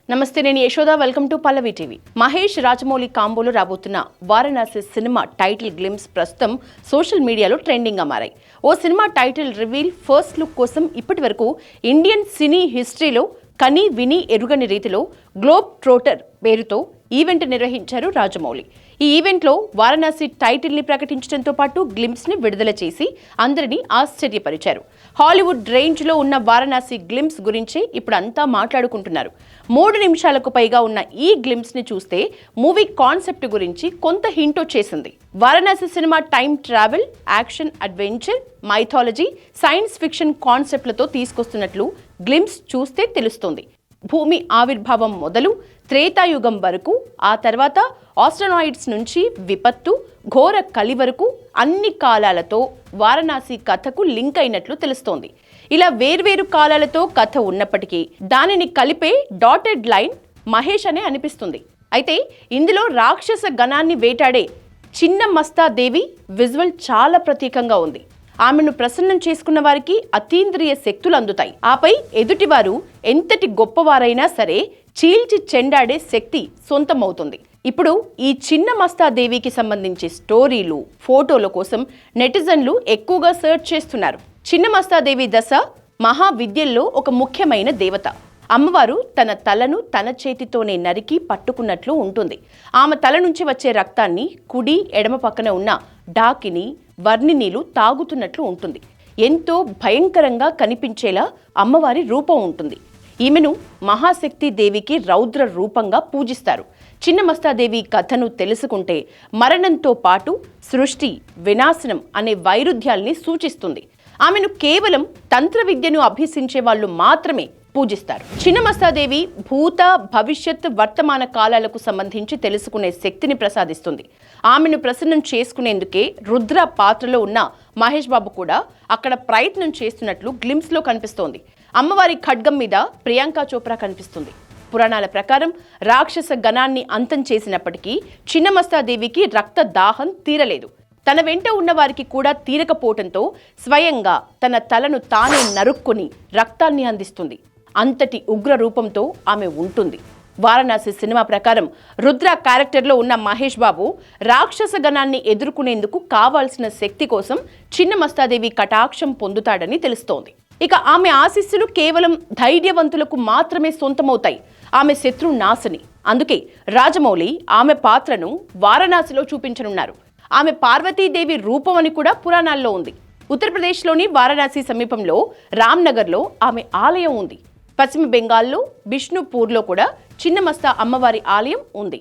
నమస్తే, నేను Yashoda. Welcome to Pallavi TV. Mahesh Rajamouli కాంబోలో రాబోతున్న వారణాసి సినిమా టైటిల్ గ్లిమ్స్ ప్రస్తుతం సోషల్ మీడియాలో ట్రెండింగ్ గా మారాయి. ఓ cinema title reveal, first look కోసం ఇప్పటి వరకు ఇండియన్ సినీ హిస్టరీలో కని విని ఎరుగని రీతిలో గ్లోబ్ ట్రోటర్ పేరుతో ఈవెంట్ నిర్వహించారు రాజమౌళి. ఈ ఈవెంట్లో వారణాసి టైటిల్ని ప్రకటించడంతో పాటు గ్లిమ్స్ని విడుదల చేసి అందరినీ ఆశ్చర్యపరిచారు. హాలీవుడ్ రేంజ్లో ఉన్న వారణాసి గ్లిమ్స్ గురించి ఇప్పుడు అంతా మాట్లాడుకుంటున్నారు. 3 నిమిషాలకు పైగా ఉన్న ఈ గ్లిమ్స్ని చూస్తే మూవీ కాన్సెప్ట్ గురించి కొంత హింట్ వచ్చేసింది. Varanasi cinema time travel, action, adventure, mythology, science fiction కాన్సెప్ట్లతో తీసుకొస్తున్నట్లు గ్లిమ్స్ చూస్తే తెలుస్తోంది. భూమి ఆవిర్భావం మొదలు త్రేతాయుగం వరకు, ఆ తర్వాత ఆస్ట్రోనాయిడ్స్ నుంచి విపత్తు, ఘోర కలి వరకు అన్ని కాలాలతో వారణాసి కథకు లింక్ అయినట్లు తెలుస్తోంది. ఇలా వేర్వేరు కాలాలతో కథ ఉన్నప్పటికీ దానిని కలిపే డాటెడ్ లైన్ మహేష్ అనే అనిపిస్తుంది. అయితే ఇందులో రాక్షస గణాన్ని వేటాడే చిన్న మస్తా దేవి విజువల్ చాలా ప్రత్యేకంగా ఉంది. ఆమెను ప్రసన్నం చేసుకున్న వారికి అతీంద్రియ శక్తులు అందుతాయి. ఆపై ఎదుటివారు ఎంతటి గొప్పవారైనా సరే చీల్చి చెండాడే శక్తి సొంతమవుతుంది. ఇప్పుడు ఈ చిన్న మస్తాదేవికి సంబంధించి స్టోరీలు, ఫోటోల కోసం నెటిజన్లు ఎక్కువగా సెర్చ్ చేస్తున్నారు. చిన్న మస్తాదేవి దశ మహావిద్యల్లో ఒక ముఖ్యమైన దేవత. అమ్మవారు తన తలను తన చేతితోనే నరికి పట్టుకున్నట్లు ఉంటుంది. ఆమె తల నుంచి వచ్చే రక్తాన్ని కుడి ఎడమ పక్కన ఉన్న డాకిని, వర్ణినీలు తాగుతున్నట్లు ఉంటుంది. ఎంతో భయంకరంగా కనిపించేలా అమ్మవారి రూపం ఉంటుంది. ఈమెను మహాశక్తి దేవికి రౌద్ర రూపంగా పూజిస్తారు. చిన్న మస్తాదేవి కథను తెలుసుకుంటే మరణంతో పాటు సృష్టి, వినాశనం అనే వైరుధ్యాల్ని సూచిస్తుంది. ఆమెను కేవలం తంత్ర విద్యను అభ్యసించే వాళ్ళు మాత్రమే పూజిస్తారు. చిన్న మస్తాదేవి భూత, భవిష్యత్, వర్తమాన కాలాలకు సంబంధించి తెలుసుకునే శక్తిని ప్రసాదిస్తుంది. ఆమెను ప్రసన్నం చేసుకునేందుకే రుద్ర పాత్రలో ఉన్న మహేష్ బాబు కూడా అక్కడ ప్రయత్నం చేస్తున్నట్లు గ్లిమ్స్లో కనిపిస్తోంది. అమ్మవారి ఖడ్గం మీద ప్రియాంక చోప్రా కనిపిస్తుంది. పురాణాల ప్రకారం రాక్షస గణాన్ని అంతం చేసినప్పటికీ చిన్న మస్తాదేవికి రక్త దాహం తీరలేదు. తన వెంట ఉన్న వారికి కూడా తీరకపోవటంతో స్వయంగా తన తలను తానే నరుక్కుని రక్తాన్ని అందిస్తుంది. అంతటి ఉగ్ర రూపంతో ఆమె ఉంటుంది. వారణాసి సినిమా ప్రకారం రుద్ర క్యారెక్టర్లో ఉన్న మహేష్ బాబు రాక్షస గణాన్ని ఎదుర్కొనేందుకు కావాల్సిన శక్తి కోసం చిన్న మస్తాదేవి కటాక్షం పొందుతాడని తెలుస్తోంది. ఇక ఆమె ఆశీస్సులు కేవలం ధైర్యవంతులకు మాత్రమే సొంతమవుతాయి. ఆమె శత్రు నాశని. అందుకే రాజమౌళి ఆమె పాత్రను వారణాసిలో చూపించనున్నారు. ఆమె పార్వతీదేవి రూపం అని కూడా పురాణాల్లో ఉంది. ఉత్తరప్రదేశ్లోని వారణాసి సమీపంలో రామ్నగర్లో ఆమె ఆలయం ఉంది. పశ్చిమ బెంగాల్లో బిష్ణుపూర్లో కూడా చిన్న మస్తా అమ్మవారి ఆలయం ఉంది.